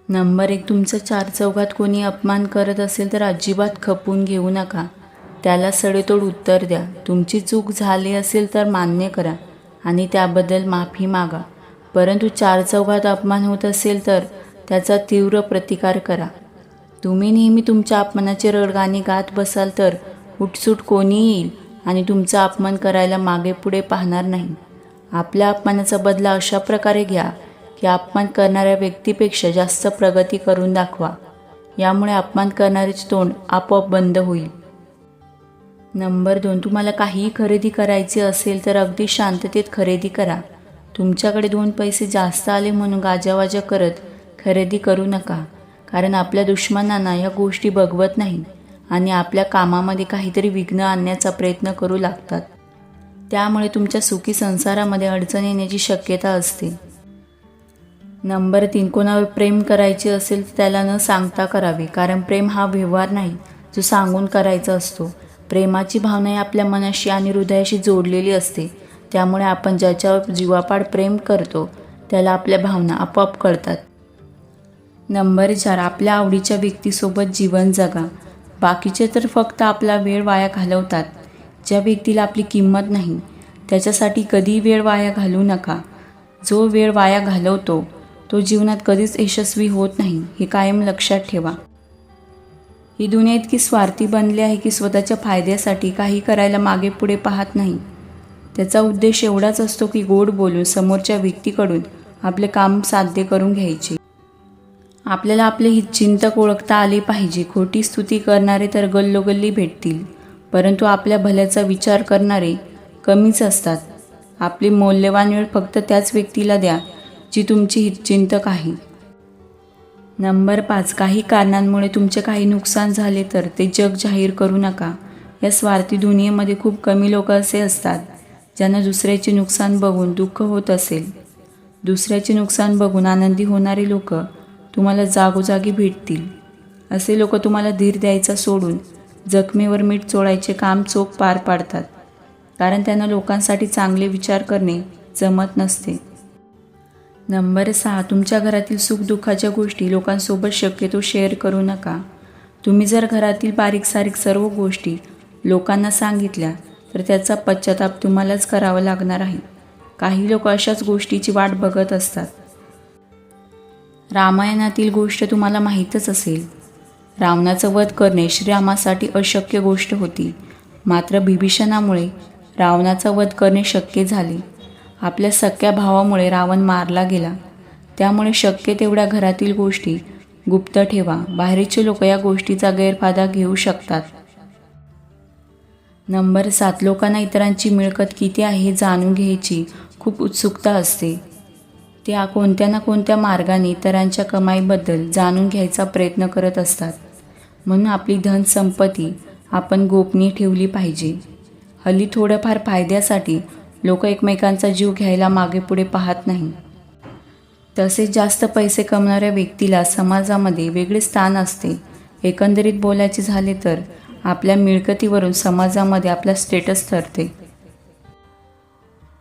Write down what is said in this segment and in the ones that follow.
Number 1, तुमचं चारचौघात कोणी अपमान करत असेल तर अजिबात खपून घेऊ नका. त्याला सडेतोड उत्तर द्या. तुमची चूक झाली असेल तर मान्य करा आणि त्याबद्दल माफी मागा. परंतु चारचौघात अपमान होत असेल तर त्याचा तीव्र प्रतिकार करा. तुम्ही नेहमी तुमच्या अपमानाचे रडगाणे गात बसाल तर उठसूट कोणी येईल आणि तुमचा अपमान करायला मागे पुढे पाहणार नाही. आपल्या अपमानाचा बदला अशा प्रकारे घ्या की अपमान करणाऱ्या व्यक्तीपेक्षा जास्त प्रगती करून दाखवा. यामुळे अपमान करणाऱ्याचे तोंड आपोआप बंद होईल. नंबर 2, तुम्हाला काहीही खरेदी करायचे असेल तर अगदी शांततेत खरेदी करा. तुमच्याकडे 2 पैसे जास्त आले म्हणून गाजावाजा करत खरेदी करू नका. कारण आपल्या दुश्मनांना या गोष्टी बघवत नाही आणि आपल्या कामामध्ये काहीतरी विघ्न आणण्याचा प्रयत्न करू लागतात. त्यामुळे तुमच्या सुखी संसारामध्ये अडचण येण्याची शक्यता असते. नंबर 3, कोणावर प्रेम करायचे असेल तर त्याला न सांगता करावे. कारण प्रेम हा व्यवहार नाही जो सांगून करायचा असतो. प्रेमाची भावना ही आपल्या मनाशी आणि हृदयाशी जोडलेली असते. त्यामुळे आपण ज्याच्यावर जीवापाड प्रेम करतो त्याला आपल्या भावना आपोआप कळतात. नंबर 4, आपल्या आवडीच्या व्यक्तीसोबत जीवन जगा. बाकीचे तर फक्त आपला वेळ वाया घालवतात. ज्या व्यक्तीला आपली किंमत नाही त्याच्यासाठी कधीही वेळ वाया घालवू नका. जो वेळ वाया घालवतो तो जीवनात कधीच यशस्वी होत नाही, हे कायम लक्षात ठेवा. ही दुनिया इतकी स्वार्थी बनली आहे की स्वतःच्या फायद्यासाठी काही करायला मागे पुढे पाहत नाही. त्याचा उद्देश एवढाच असतो की गोड बोलून समोरच्या व्यक्तीकडून आपले काम साध्य करून घ्यायचे. आपल्याला आपले हितचिंतक ओळखता आले पाहिजे. खोटी स्तुती करणारे तर गल्लोगल्ली भेटतील, परंतु आपल्या भल्याचा विचार करणारे कमीच असतात. आपली मौल्यवान वेळ फक्त त्याच व्यक्तीला द्या जी तुमची हितचिंतक आहे. नंबर 5, काही कारणांमुळे तुमचे काही नुकसान झाले तर ते जग जाहीर करू नका. या स्वार्थी दुनियेमध्ये खूप कमी लोक असे असतात ज्यांना दुसऱ्याचे नुकसान बघून दुःख होत असेल. दुसऱ्याचे नुकसान बघून आनंदी होणारे लोक तुम्हाला जागोजागी भेटतील. असे लोक तुम्हाला धीर द्यायचा सोडून जखमेवर मीठ चोळायचे काम चोख पार पाडतात. कारण त्यांना लोकांसाठी चांगले विचार करणे जमत नसते. नंबर 6, तुमच्या घरातील सुखदुःखाच्या गोष्टी लोकांसोबत शक्यतो शेअर करू नका. तुम्ही जर घरातील बारीक सारीक सर्व गोष्टी लोकांना सांगितल्या तर त्याचा पश्चाताप तुम्हालाच करावा लागणार आहे. काही लोक अशाच गोष्टीची वाट बघत असतात. रामायणातील गोष्ट तुम्हाला माहीतच असेल. रावणाचा वध करणे श्रीरामासाठी अशक्य गोष्ट होती. मात्र विभीषणामुळे रावणाचा वध करणे शक्य झाले. आपल्या सख्या भावामुळे रावण मारला गेला. त्यामुळे शक्य तेवढ्या घरातील गोष्टी गुप्त ठेवा. बाहेरचे लोक या गोष्टीचा गैरफायदा घेऊ शकतात. नंबर 7, लोकांना इतरांची मिळकत किती आहे हे जाणून घ्यायची खूप उत्सुकता असते. ते कोणत्या ना कोणत्या मार्गाने इतरांच्या कमाईबद्दल जाणून घ्यायचा प्रयत्न करत असतात. म्हणून आपली धनसंपत्ती आपण गोपनीय ठेवली पाहिजे. हल्ली थोड्याफार फायद्यासाठी लोक एकमेकांचा जीव घ्यायला मागे पुढे पाहत नाही. तसेच जास्त पैसे कमवणाऱ्या व्यक्तीला समाजामध्ये वेगळे स्थान असते. एकंदरीत बोलायचे झाले तर आपल्या मिळकतीवरून समाजामध्ये आपला स्टेटस ठरते.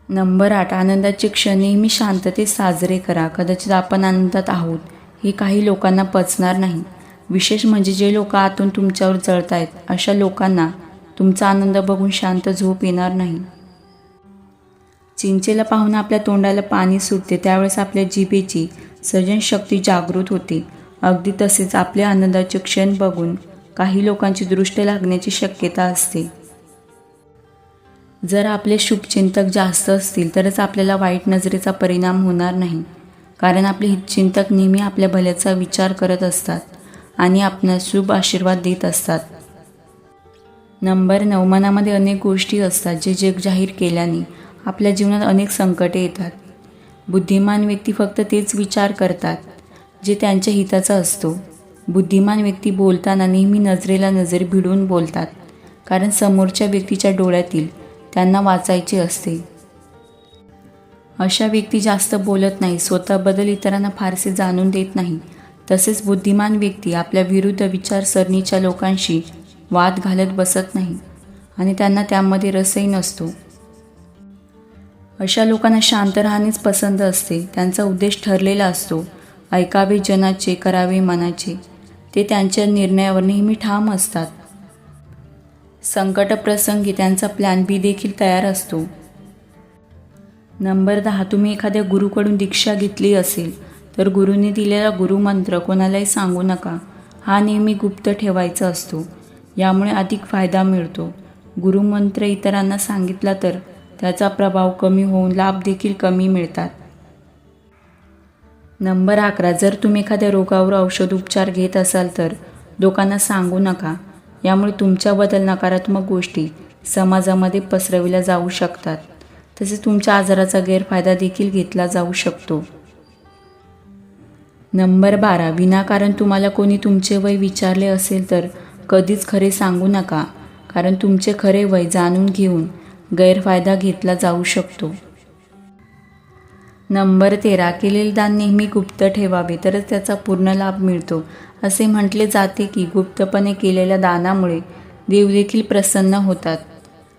नंबर 8, आनंदाचे क्षण नेहमी शांततेत साजरे करा. कदाचित आपण आनंदात आहोत हे काही लोकांना पचणार नाही. विशेष म्हणजे जे लोक आतून तुमच्यावर जळतायत अशा लोकांना तुमचा आनंद बघून शांत झोप येणार नाही. चिंचेला पाहून आपल्या तोंडाला पाणी सुटते त्यावेळेस आपल्या जिभेची सर्जनशक्ती जागृत होते. अगदी तसेच आपल्या आनंदाचे क्षण बघून काही लोकांची दृष्टी लागण्याची शक्यता असते. जर आपले शुभचिंतक जास्त असतील तरच आपल्याला वाईट नजरेचा परिणाम होणार नाही. कारण आपले हितचिंतक नेहमी आपल्या भल्याचा विचार करत असतात आणि आपणास शुभ आशीर्वाद देत असतात. नंबर 9, मनामध्ये अनेक गोष्टी असतात जे जग जाहीर केल्याने आपल्या जीवनात अनेक संकटे येतात. बुद्धिमान व्यक्ती फक्त तेच विचार करतात जे त्यांच्या हिताचा असतो. बुद्धिमान व्यक्ती बोलताना नेहमी नजरेला नजर भिडवून बोलतात. कारण समोरच्या व्यक्तीच्या डोळ्यातील त्यांना वाचायचे असते. अशा व्यक्ती जास्त बोलत नाही. स्वतःबद्दल इतरांना फारसे जाणून देत नाही. तसेच बुद्धिमान व्यक्ती आपल्या विरुद्ध विचारसरणीच्या लोकांशी वाद घालत बसत नाही आणि त्यांना त्यामध्ये रसही नसतो. अशा लोकांना शांत राहणेच पसंत असते. त्यांचा उद्देश ठरलेला असतो. ऐकावे जनाचे, करावे मनाचे. ते त्यांच्या निर्णयावर नेहमी ठाम असतात. संकटप्रसंगी त्यांचा प्लॅन बी देखील तयार असतो. नंबर 10, तुम्ही एखाद्या गुरुकडून दीक्षा घेतली असेल तर गुरुने दिलेला गुरुमंत्र कोणालाही सांगू नका. हा नेहमी गुप्त ठेवायचा असतो. यामुळे अधिक फायदा मिळतो. गुरुमंत्र इतरांना सांगितला तर त्याचा प्रभाव कमी होऊन लाभ देखील कमी मिळतात. नंबर 11, जर तुम्ही एखाद्या रोगावर औषधोपचार घेत असाल तर लोकांना सांगू नका. यामुळे तुमच्याबद्दल नकारात्मक गोष्टी समाजामध्ये पसरविल्या जाऊ शकतात. तसेच तुमच्या आजाराचा गैरफायदा देखील घेतला जाऊ शकतो. नंबर 12, विनाकारण तुम्हाला कोणी तुमचे वय विचारले असेल तर कधीच खरे सांगू नका. कारण तुमचे खरे वय जाणून घेऊन गैरफायदा घेतला जाऊ शकतो. नंबर 13, केलेले दान नेहमी गुप्त ठेवावे तरच त्याचा पूर्ण लाभ मिळतो. असे म्हटले जाते की गुप्तपणे केलेल्या दानामुळे देव देखील प्रसन्न होतात.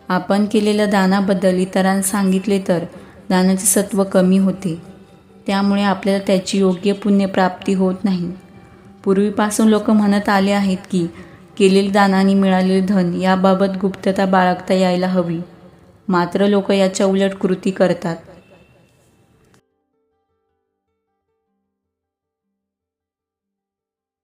आपण केलेल्या दानाबद्दल इतरांना सांगितले तर दानाचे सत्व कमी होते. त्यामुळे आपल्याला त्याची योग्य पुण्यप्राप्ती होत नाही. पूर्वीपासून लोक म्हणत आले आहेत की केलेले दानाने मिळालेले धन याबाबत गुप्तता बाळगता यायला हवी. मात्र लोक याच्या उलट कृती करतात.